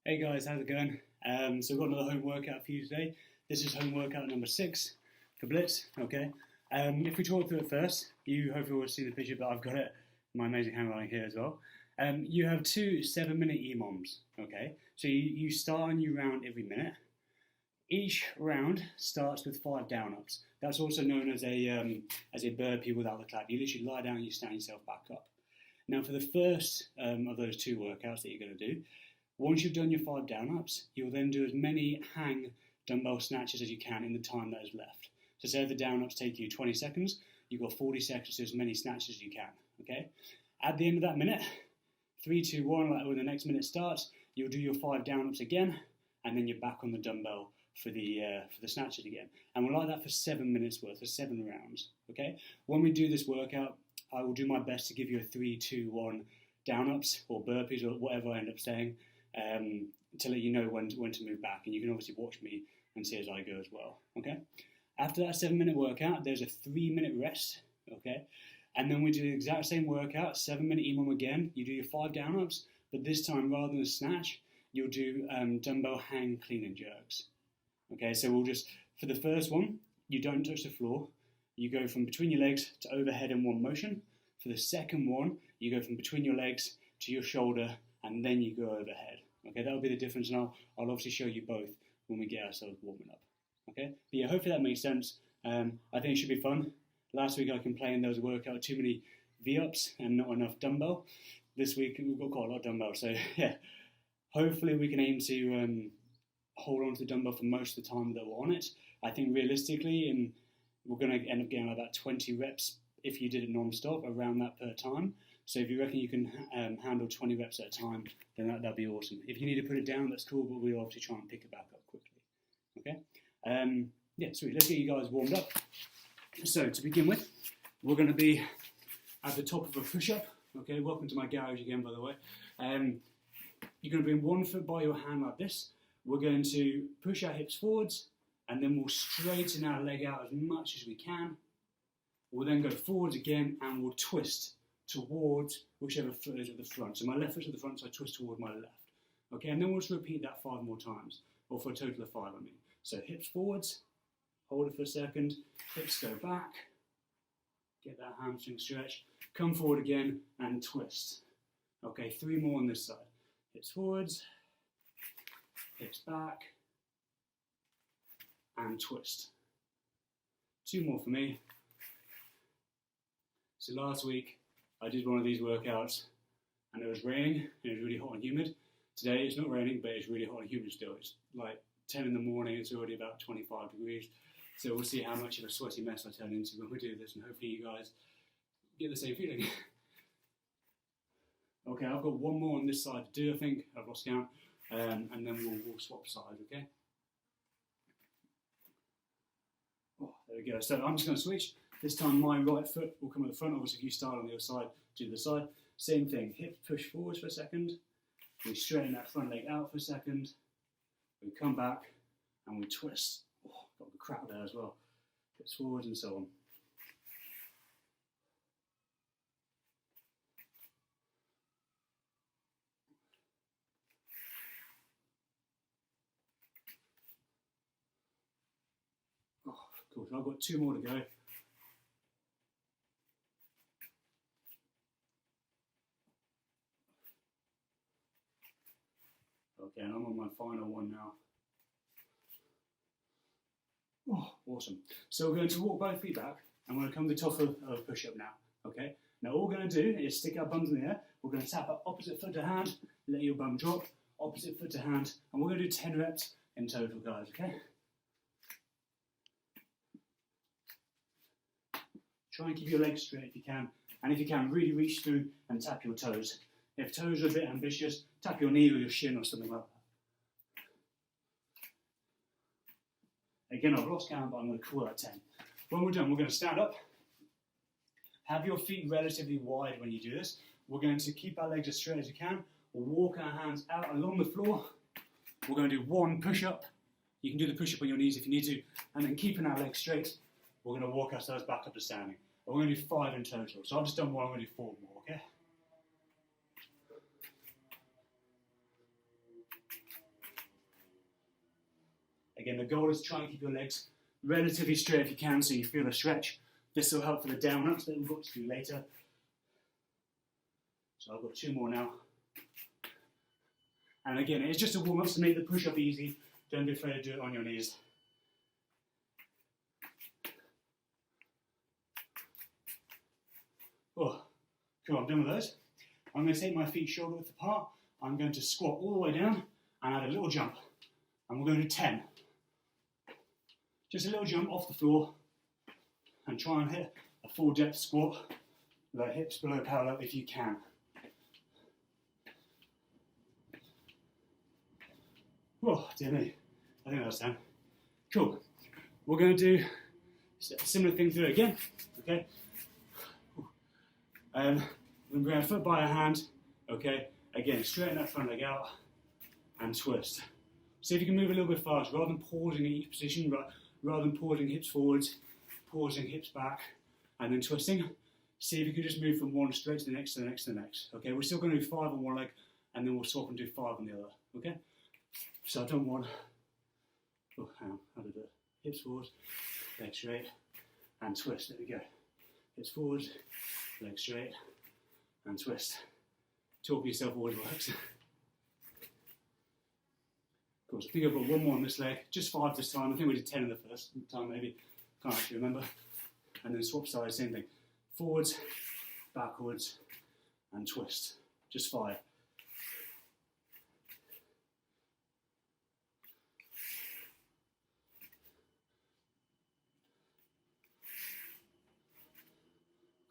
Hey guys, how's it going? So we've got another home workout for you today. This is home workout number 6 for Blitz, okay? If we talk through it first, you hopefully will see the picture, but I've got it in my amazing handwriting here as well. You have two 7-minute EMOMs, okay? So you start a new round every minute. Each round starts with 5 down-ups. That's also known as a burpee without the clap. You literally lie down and you stand yourself back up. Now for the first of those 2 workouts that you're going to do, once you've done your 5 down-ups, you'll then do as many hang dumbbell snatches as you can in the time that is left. So say if the down-ups take you 20 seconds, you've got 40 seconds to do as many snatches as you can, okay? At the end of that minute, 3, 2, 1, like when the next minute starts, you'll do your 5 down-ups again, and then you're back on the dumbbell for the snatches again. And we'll like that for 7 minutes worth, for 7 rounds, okay? When we do this workout, I will do my best to give you a 3, 2, 1 down-ups or burpees or whatever I end up saying, to let you know when to move back, and you can obviously watch me and see as I go as well, okay? After that 7-minute workout, there's a 3-minute rest, okay? And then we do the exact same workout, 7-minute EMOM again. You do your 5 down-ups, but this time rather than a snatch, you'll do dumbbell hang clean and jerks, okay? So we'll just, for the first one, you don't touch the floor. You go from between your legs to overhead in one motion. For the second one, you go from between your legs to your shoulder, and then you go overhead. Okay, that'll be the difference, and I'll obviously show you both when we get ourselves warming up. Okay, but yeah, hopefully that makes sense. I think it should be fun. Last week I complained there was a workout with too many V-ups and not enough dumbbell. This week we've got quite a lot of dumbbell, so yeah, hopefully we can aim to hold on to the dumbbell for most of the time that we're on it. I think realistically, we're going to end up getting about 20 reps if you did it non-stop, around that per time. So if you reckon you can handle 20 reps at a time, then that'd be awesome. If you need to put it down, that's cool, but we'll obviously try and pick it back up quickly. Okay? Yeah, sweet. Let's get you guys warmed up. So to begin with, we're going to be at the top of a push-up. Okay, welcome to my garage again, by the way. You're going to bring one foot by your hand like this. We're going to push our hips forwards, and then we'll straighten our leg out as much as we can. We'll then go forwards again, and we'll twist towards whichever foot is at the front. So my left foot's at the front, so I twist toward my left. Okay, and then we'll just repeat that 5 more times, or for a total of 5, I mean. So hips forwards, hold it for a second, hips go back, get that hamstring stretch, come forward again, and twist. Okay, 3 more on this side. Hips forwards, hips back, and twist. 2 more for me. So last week, I did one of these workouts and it was raining and it was really hot and humid. Today it's not raining, but it's really hot and humid still. It's like 10 in the morning, it's already about 25 degrees. So we'll see how much of a sweaty mess I turn into when we do this, and hopefully you guys get the same feeling. Okay, I've got 1 more on this side to do, I think. I've lost count. And then we'll swap sides, okay? Oh, there we go. So I'm just going to switch. This time my right foot will come at the front. Obviously if you start on the other side, do the side. Same thing, hips push forwards for a second. We straighten that front leg out for a second. We come back and we twist. Oh, got the crowd there as well. Hips forwards and so on. Oh, cool. So I've got 2 more to go. Okay, and I'm on my final one now. Oh, awesome. So we're going to walk both feet back, and we're going to come to the top of push-up now, okay? Now all we're going to do is stick our bums in the air. We're going to tap our opposite foot to hand, let your bum drop, opposite foot to hand, and we're going to do 10 reps in total, guys, okay? Try and keep your legs straight if you can, and if you can, really reach through and tap your toes. If toes are a bit ambitious, tap your knee or your shin or something like that. Again, I've lost count, but I'm going to call that 10. When we're done, we're going to stand up. Have your feet relatively wide when you do this. We're going to keep our legs as straight as we can. We'll walk our hands out along the floor. We're going to do 1 push-up. You can do the push-up on your knees if you need to. And then keeping our legs straight, we're going to walk ourselves back up to standing. And we're going to do 5 in total. So I've just done 1, I'm going to do 4 more, okay? Again, the goal is to try and keep your legs relatively straight if you can, so you feel a stretch. This will help for the down ups that we've got to do later. So I've got 2 more now. And again, it's just a warm up to make the push up easy. Don't be afraid to do it on your knees. Oh, cool, I'm done with those. I'm going to take my feet shoulder width apart. I'm going to squat all the way down and add a little jump. And we're going to do 10. Just a little jump off the floor and try and hit a full depth squat with our hips below parallel if you can. Oh, dear me. I think that's done. Cool. We're going to do a similar thing through again. Okay. We're going to go foot by a hand. Okay. Again, straighten that front leg out and twist. See if you can move a little bit fast rather than pausing in each position, rather than pausing hips forwards, pausing hips back, and then twisting. See if you can just move from one straight to the next, to the next, to the next. Okay, we're still going to do 5 on one leg, and then we'll swap and do 5 on the other. Okay, so I've done one. Oh, hang on, how to do it? Hips forward, legs straight, and twist. There we go. Hips forward, legs straight, and twist. Talk to yourself always works. Of course, I think I've got 1 more on this leg, just 5 this time. I think we did 10 in the first time, maybe. Can't actually remember. And then swap sides, same thing. Forwards, backwards, and twist. Just 5.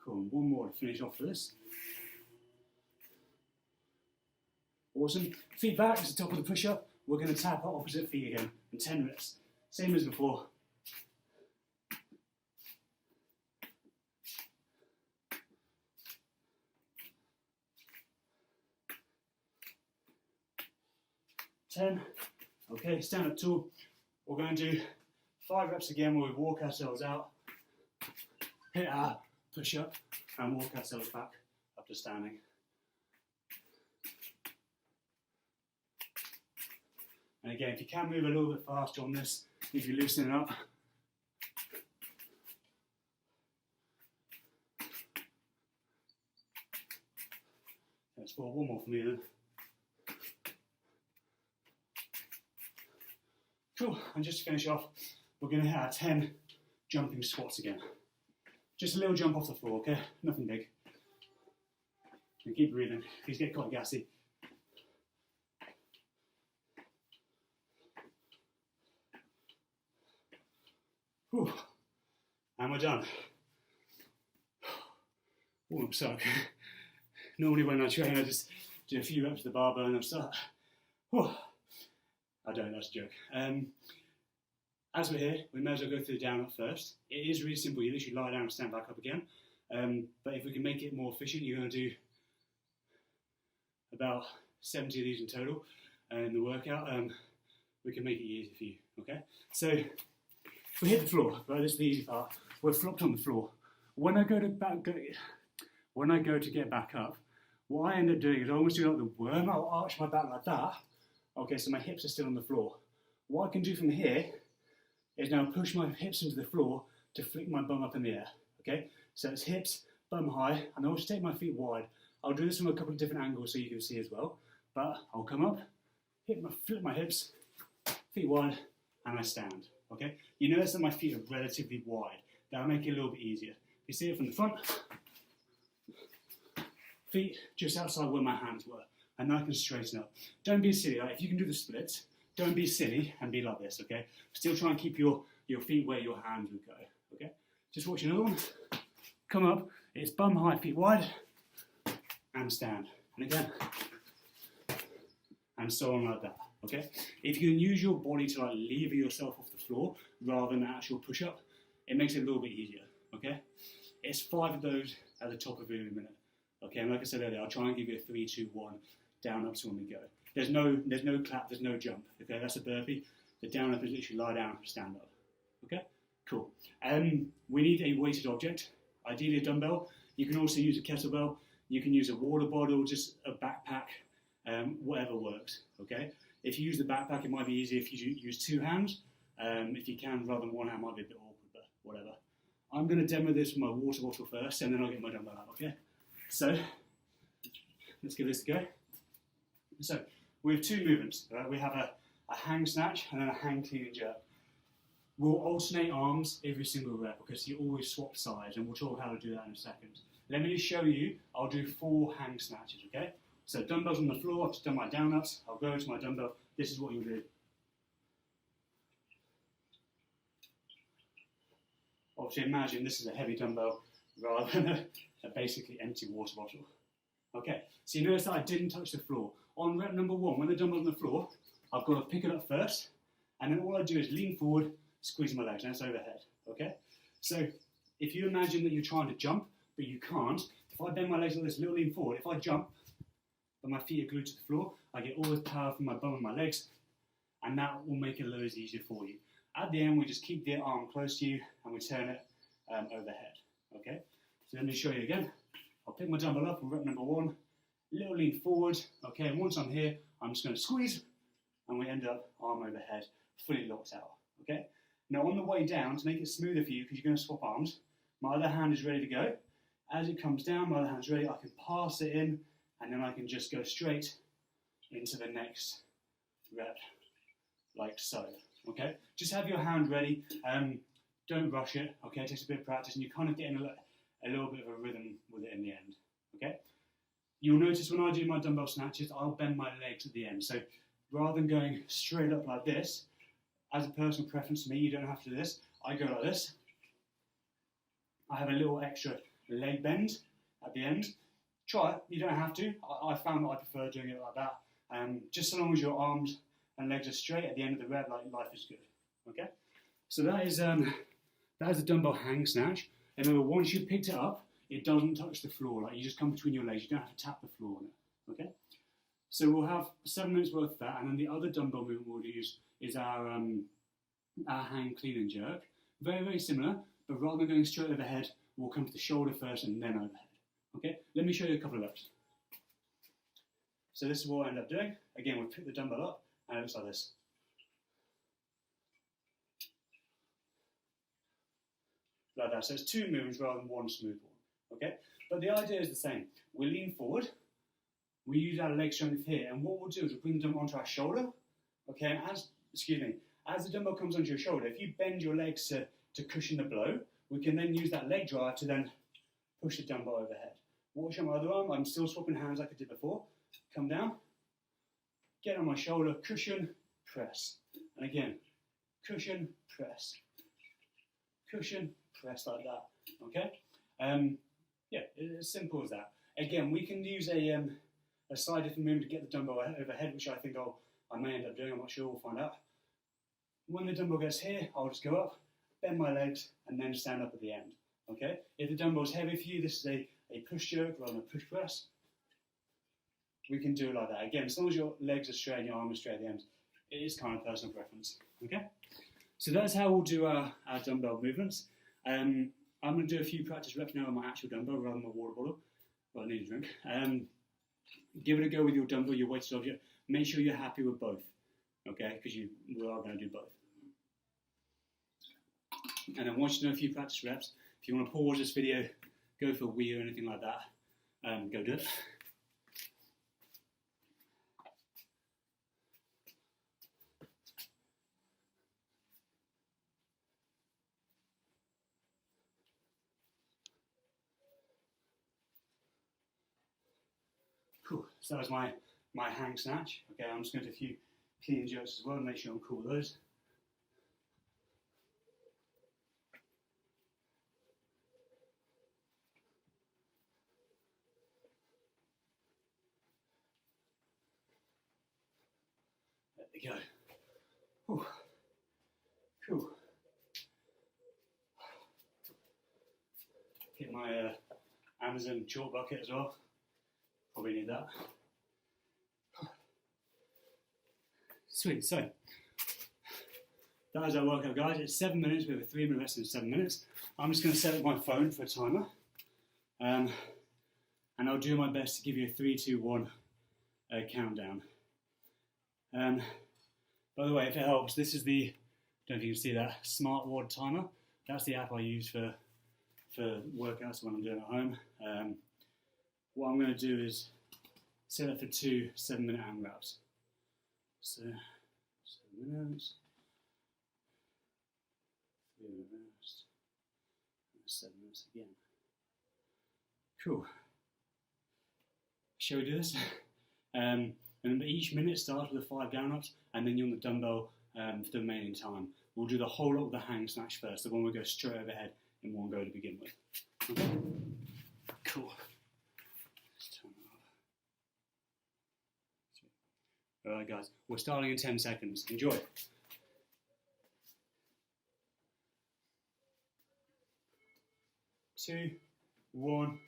Cool, and 1 more to finish off for this. Awesome. Feet back to the top of the push-up. We're going to tap our opposite feet again in 10 reps. Same as before. Okay, stand up tall. We're going to do 5 reps again where we walk ourselves out, hit our push-up, and walk ourselves back up to standing. And again, if you can move a little bit faster on this, if you loosen it up. Let's pull 1 more for me then. Cool, and just to finish off, we're going to hit our 10 jumping squats again. Just a little jump off the floor, okay? Nothing big. And keep breathing, please get quite gassy. Whew. And we're done. Oh, I'm sorry. Normally when I train, I just do a few reps of the barbell and I'm start. Whew. I don't, that's a joke. As we're here, we may as well go through the down up first. It is really simple, you literally lie down and stand back up again. But if we can make it more efficient, you're going to do about 70 of these in total in the workout. We can make it easy for you, okay? So, we hit the floor, right? This is the easy part. We're flopped on the floor. When I go to get back up, what I end up doing is I almost do like the worm. I'll arch my back like that. Okay, so my hips are still on the floor. What I can do from here is now push my hips into the floor to flick my bum up in the air. Okay, so it's hips, bum high, and I'll just take my feet wide. I'll do this from a couple of different angles so you can see as well. But I'll come up, flip my hips, feet wide, and I stand. Okay, you notice that my feet are relatively wide. That'll make it a little bit easier. You see it from the front, feet just outside where my hands were, and now I can straighten up. Don't be silly. Like if you can do the splits, don't be silly and be like this. Okay, still try and keep your feet where your hands would go. Okay, just watch another one. Come up. It's bum high, feet wide, and stand. And again, and so on like that. Okay, if you can use your body to like lever yourself off the floor rather than an actual push-up, it makes it a little bit easier. Okay, it's 5 of those at the top of every minute. Okay, and like I said earlier, I'll try and give you a 3, 2, 1 down ups when we go. There's no clap, there's no jump. Okay, that's a burpee. The down up is literally lie down, stand up. Okay, cool. We need a weighted object, ideally a dumbbell. You can also use a kettlebell. You can use a water bottle, just a backpack, whatever works. Okay. If you use the backpack, it might be easier if you use 2 hands If you can, rather than one hand, might be a bit awkward, but whatever. I'm going to demo this with my water bottle first, and then I'll get my dumbbell out, okay? So, let's give this a go. So, we have two movements, right? We have a hang snatch and then a hang clean and jerk. We'll alternate arms every single rep because you always swap sides, and we'll talk how to do that in a second. Let me just show you. I'll do 4 hang snatches, okay? So dumbbells on the floor, I've just done my down-ups, I'll go to my dumbbell. This is what you'll do. Obviously imagine this is a heavy dumbbell rather than a basically empty water bottle. Okay, so you notice that I didn't touch the floor. On rep number 1, when the dumbbell's on the floor, I've got to pick it up first, and then all I do is lean forward, squeeze my legs, and it's overhead, okay? So if you imagine that you're trying to jump, but you can't, if I bend my legs like this, little lean forward, if I jump, but my feet are glued to the floor, I get all this power from my bum and my legs, and that will make it loads easier for you. At the end, we just keep the arm close to you, and we turn it overhead, okay? So let me show you again. I'll pick my dumbbell up on rep number 1, little lean forward, okay, and once I'm here, I'm just going to squeeze, and we end up arm overhead, fully locked out, okay? Now on the way down, to make it smoother for you, because you're going to swap arms, my other hand is ready to go. As it comes down, my other hand's ready, I can pass it in, and then I can just go straight into the next rep, like so, okay? Just have your hand ready, don't rush it, okay? It takes a bit of practice, and you're kind of getting a little bit of a rhythm with it in the end, okay? You'll notice when I do my dumbbell snatches, I'll bend my legs at the end, so rather than going straight up like this, as a personal preference for me, you don't have to do this. I go like this. I have a little extra leg bend at the end. Try it, you don't have to. I found that I prefer doing it like that. Just so long as your arms and legs are straight at the end of the rep, like life is good. Okay? So that is a dumbbell hang snatch. And remember, once you've picked it up, it doesn't touch the floor. Like you just come between your legs. You don't have to tap the floor on it. Okay? So we'll have 7 minutes worth of that, and then the other dumbbell movement we'll use is our hang clean and jerk. Very, very similar, but rather than going straight overhead, we'll come to the shoulder first and then overhead. Okay, let me show you a couple of reps. So this is what I end up doing. Again, we'll pick the dumbbell up, and it looks like this. Like that. So it's 2 movements rather than 1 smooth one. Okay, but the idea is the same. We lean forward. We use our leg strength here, and what we'll do is we'll bring the dumbbell onto our shoulder, okay, and as the dumbbell comes onto your shoulder, if you bend your legs to cushion the blow, we can then use that leg drive to then push the dumbbell overhead. Watch on my other arm, I'm still swapping hands like I did before. Come down, get on my shoulder, cushion, press. And again, cushion, press. Cushion, press like that, okay? Yeah, it's as simple as that. Again, we can use a slightly different movement to get the dumbbell overhead, which I think I may end up doing, I'm not sure, we'll find out. When the dumbbell gets here, I'll just go up, bend my legs, and then stand up at the end, okay? If the dumbbell's heavy for you, this is a push jerk rather than a push press. We can do it like that. Again, as long as your legs are straight and your arm is straight at the end, it is kind of personal preference, okay? So that's how we'll do our dumbbell movements. I'm going to do a few practice reps now on my actual dumbbell rather than my water bottle. Well, I need a drink. Give it a go with your dumbbell, your weighted object. Make sure you're happy with both, okay? Because we are going to do both. And then once you know a few practice reps, if you want to pause this video, go for a wee or anything like that, go do it. Cool. So that was my hang snatch. Okay, I'm just going to do a few clean jerks as well to make sure I'm cool with those. There we go. Whew. Cool. Get my Amazon chalk bucket as well. Probably need that. Sweet, so that was our workout, guys. It's 7 minutes, we have a 3-minute rest in 7 minutes. I'm just going to set up my phone for a timer, and I'll do my best to give you a 3, 2, 1 countdown. By the way, if it helps, this is the don't know if you can see that smart wad timer. That's the app I use for workouts when I'm doing at home. What I'm going to do is set it for 2 7-minute AMRAPs. So 7 minutes, 3 minute rest, and 7 minutes again. Cool. Shall we do this? And each minute starts with 5 down-ups, and then you're on the dumbbell for the remaining time. We'll do the whole lot of the hang snatch first, the one we go straight overhead in one go to begin with. Okay? Cool. Let's turn it off. Alright guys, we're starting in 10 seconds. Enjoy. 2, 1,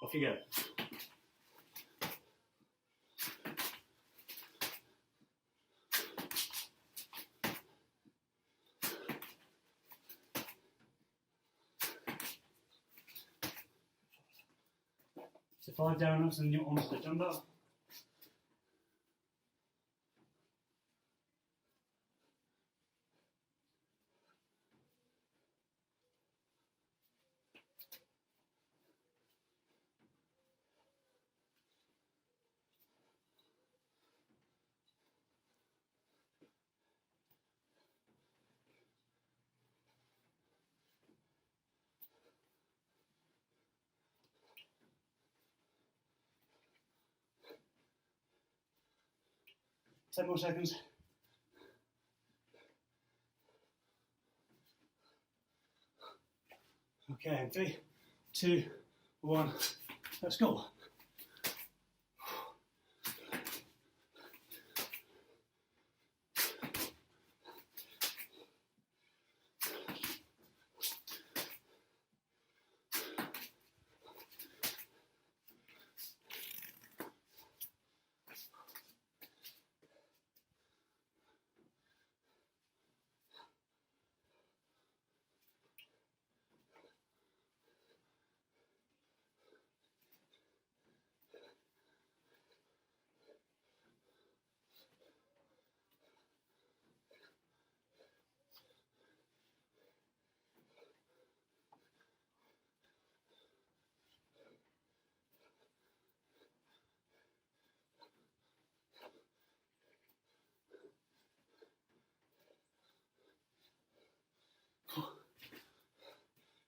off you go. So 5 down-ups and you're onto the dumbbell. Ten more seconds. Okay, 3, 2, 1, let's go.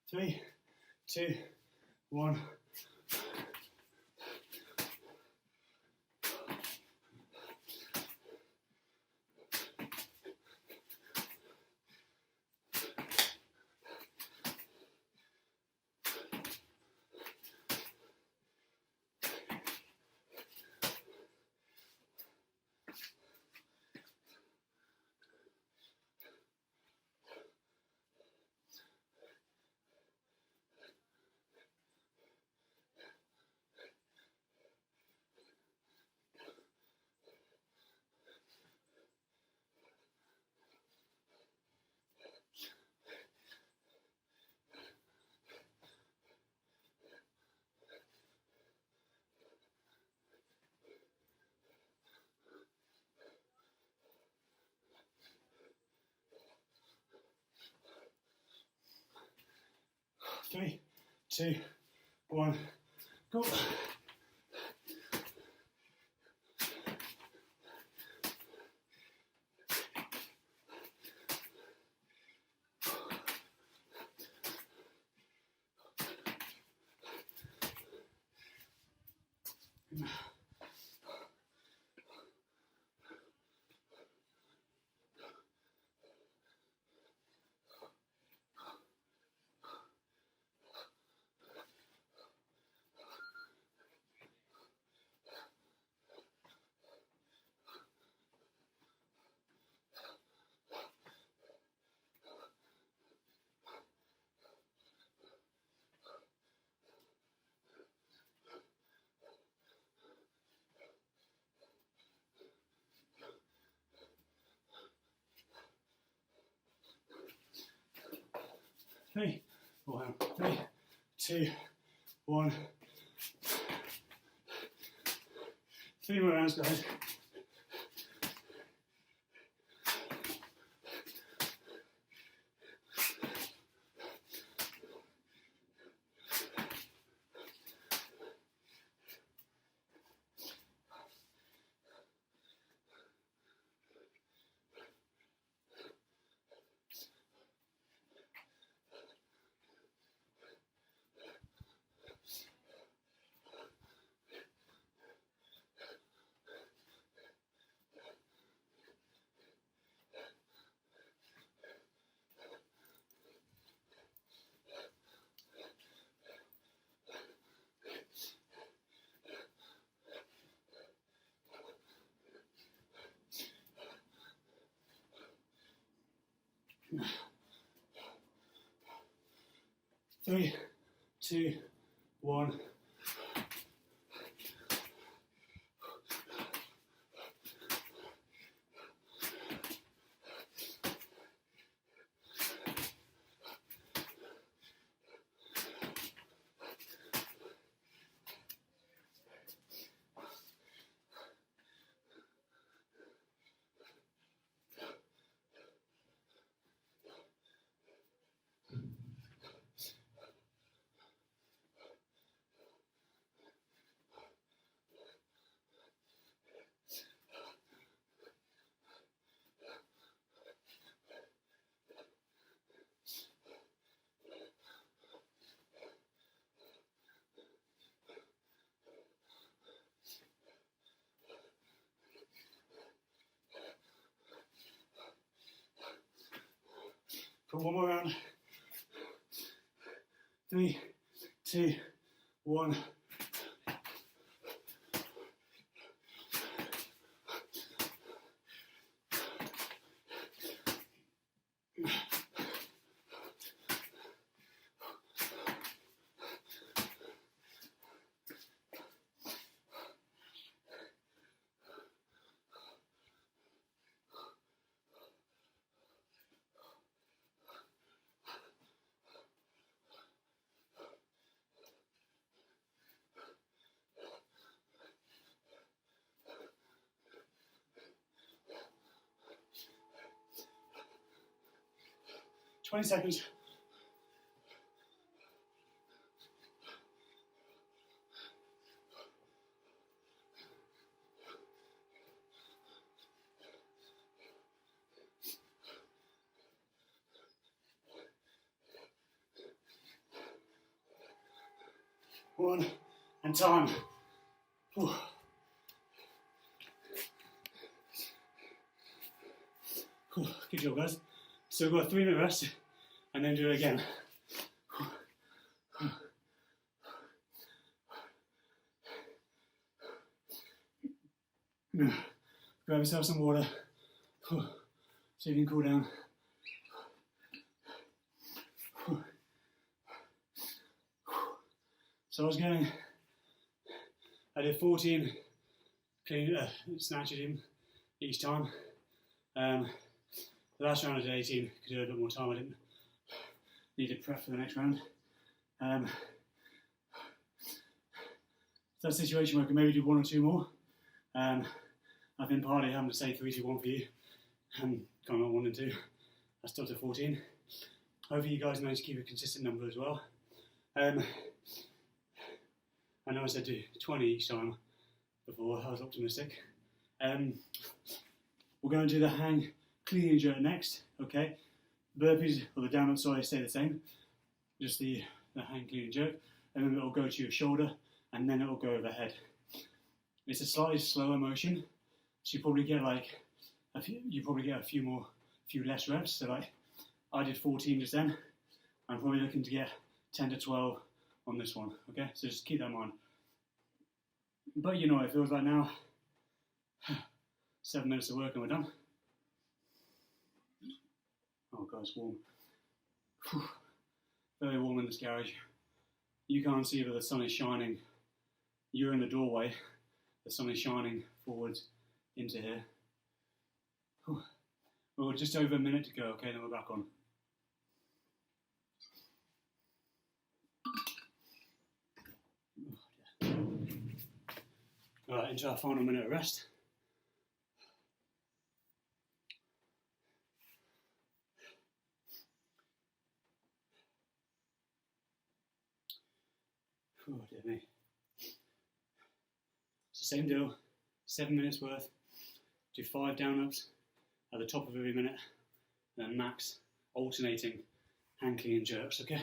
Three, 2, 1. Three, 2, 1, go. Three, 2, 1. 3 more rounds, guys. 3, 2, 1. One more round. 3, 2, 1. Twenty seconds. One, and time. Whew. Whew. Good job, guys. So we've got a 3-minute rest, and then do it again. Grab yourself some water, so you can cool down. So I did 14 clean snatches in each time. The last round I did 18, because I had a bit more time, I didn't need to prep for the next round. That's a situation where I can maybe do 1 or 2 more. I've been partly having to say 3, 2, 1 for you, and kind of 1 and 2. I still did 14. Hopefully you guys managed to keep a consistent number as well. I know I said do 20 each time before, I was optimistic. We're going to do the hang clean and jerk next, okay? Burpees, or the down up side, stay the same. Just the hang clean and jerk, and then it'll go to your shoulder, and then it'll go overhead. It's a slightly slower motion, so you probably get like a few less reps. So like I did 14 just then. I'm probably looking to get 10 to 12 on this one. Okay, so just keep that in mind. But you know what it feels like now. 7 minutes of work and we're done. Oh god, it's warm. Whew. Very warm in this garage. You can't see, but the sun is shining. You're in the doorway. The sun is shining forwards into here. Whew. Well, just over a minute to go, okay, then we're back on. Alright, into our final minute of rest. Oh dear me. It's the same deal, 7 minutes worth. Do 5 down-ups at the top of every minute, and then max alternating hang clean jerks, okay?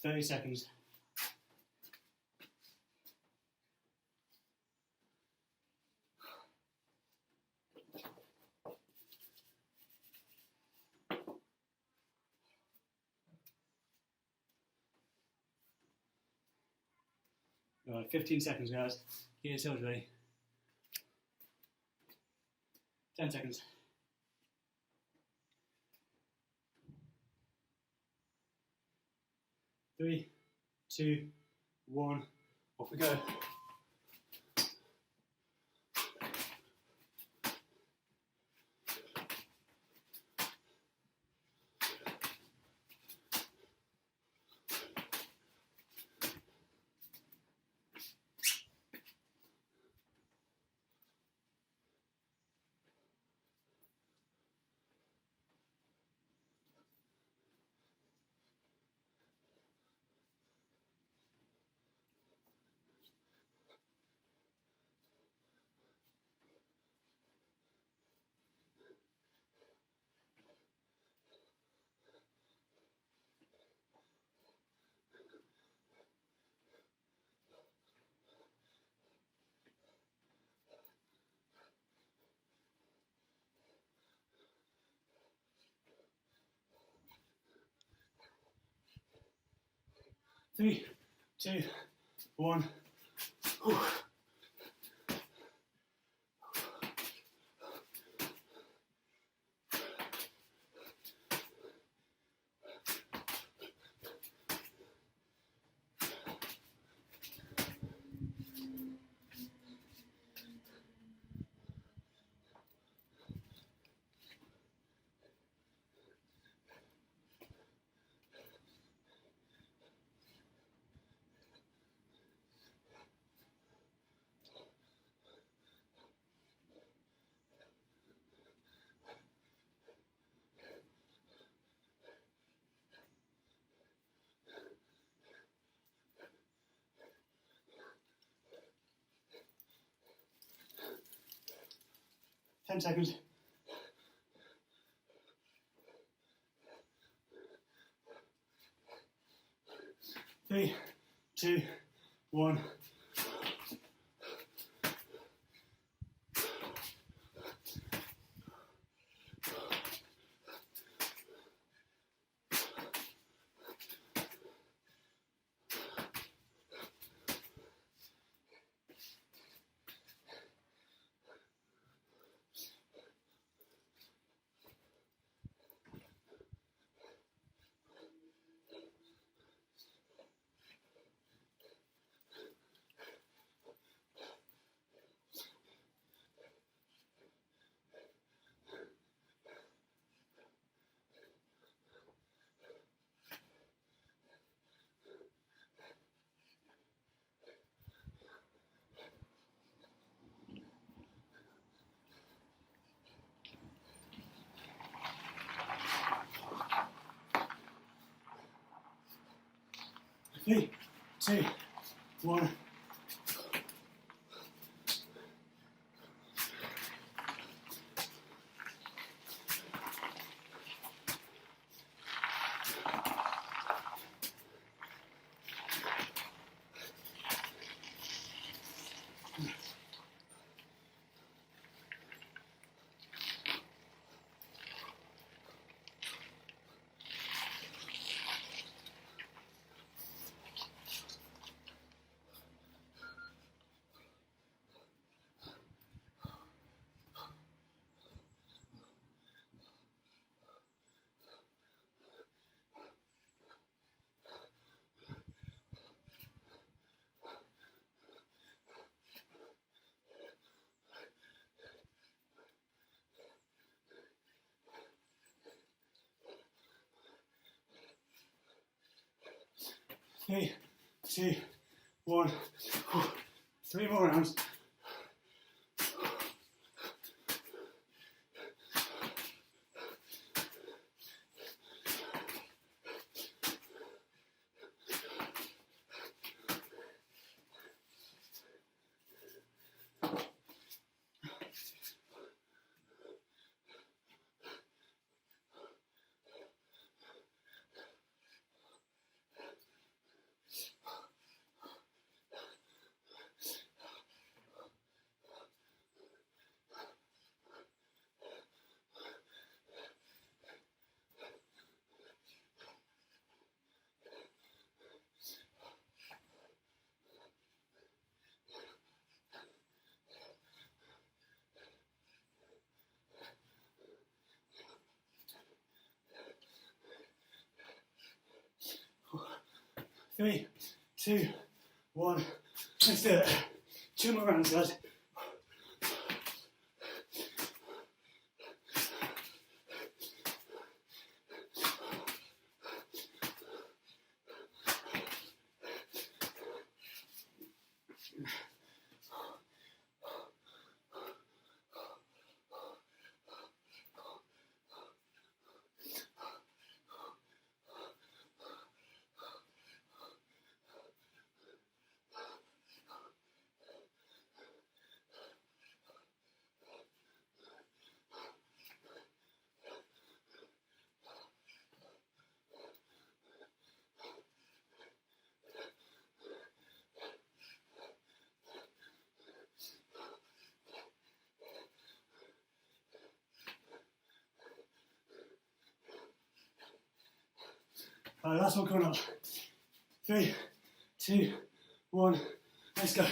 30 seconds. Alright, 15 seconds, guys. Get yourselves ready. 10 seconds. 3, 2, 1, off we go. Three, two, one. 10 seconds. 3, 2, 1. Three, two, one. Three, two, one. 3 more rounds. 3, 2, 1. Let's do it. 2 more rounds, guys. Alright, last one coming up. 3, 2, 1, let's go.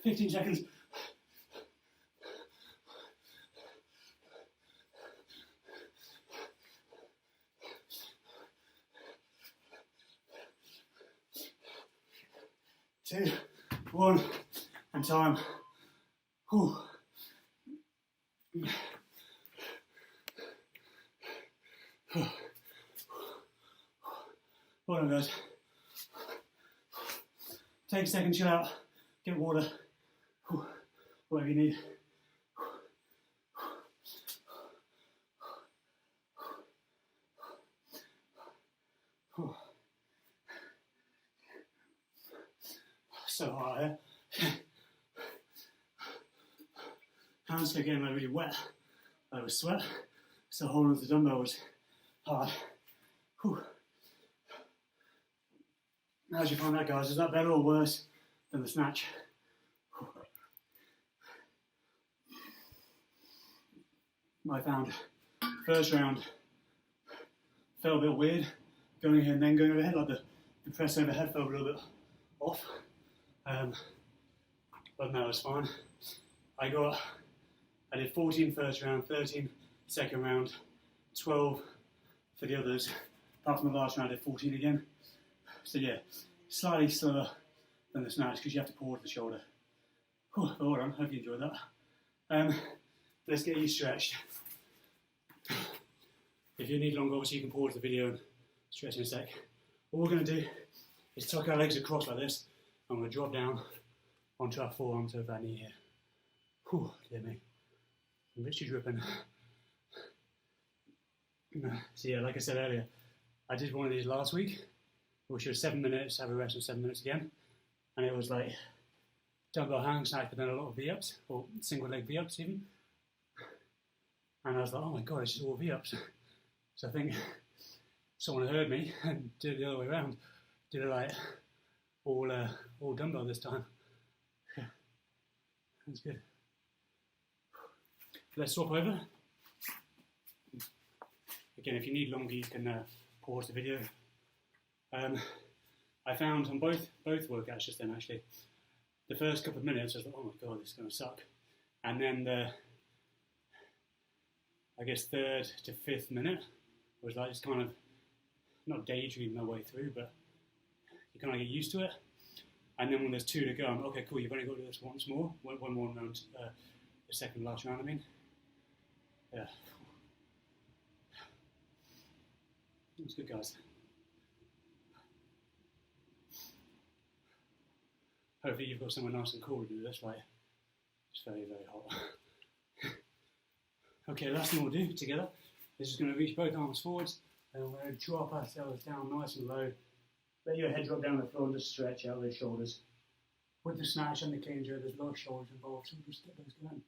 Fifteen seconds. Two, 1, and time. Whew. Well done, guys. Take a second, chill out, get water, whatever you need. So hot here. Hands are getting really wet. I was sweat, so holding the dumbbell was hard. Whew. How did you find that, guys? Is that better or worse than the snatch? I found first round felt a bit weird, going here and then going overhead, like the press overhead felt a little bit off. But no, it was fine. I did 14 first round, 13 second round, 12 for the others. Apart from the last round, I did 14 again. So yeah, slightly slower than the snatch because you have to pause the shoulder. But well done, hope you enjoyed that. Let's get you stretched. If you need longer, obviously you can pause the video and stretch in a sec. What we're going to do is tuck our legs across like this. I'm going to drop down onto our forearms over our knee here. Whew, dear me. I'm literally dripping. So yeah, like I said earlier, I did one of these last week, which was 7 minutes, have a rest of 7 minutes again. And it was like dumbbell hang snatch, but then a lot of V-ups, or single leg V-ups even. And I was like, oh my god, it's just all V-ups. So I think someone heard me and did it the other way around. Did it like all dumbbell this time. Yeah, that's good. Let's swap over. Again, if you need longer, you can pause the video. I found on both workouts just then, actually, the first couple of minutes I was like, oh my god, this is going to suck. And then the, I guess, 3rd to 5th minute was like just kind of, not daydreaming my way through, but you kind of get used to it. And then when there's 2 to go, I'm like, okay, cool, you've only got to do this once more, one more round, the second last round, I mean. Yeah. It was good, guys. Hopefully you've got somewhere nice and cool to do this, right? It's very, very hot. Okay, last thing we'll do together is just going to reach both arms forwards and we're going to drop ourselves down nice and low let your head drop down the floor and just stretch out those shoulders. With the snatch and the clean jerk, there's low shoulders involved, so just get those going.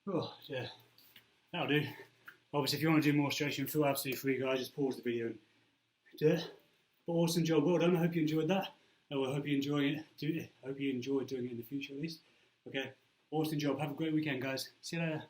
Oh, yeah, that'll do. Obviously, if you want to do more stretching, feel absolutely free, guys. Just pause the video and do it. But awesome job, well done. I hope you enjoyed that. I hope you enjoy it. Hope you enjoy doing it in the future, at least. Okay, awesome job. Have a great weekend, guys. See you later.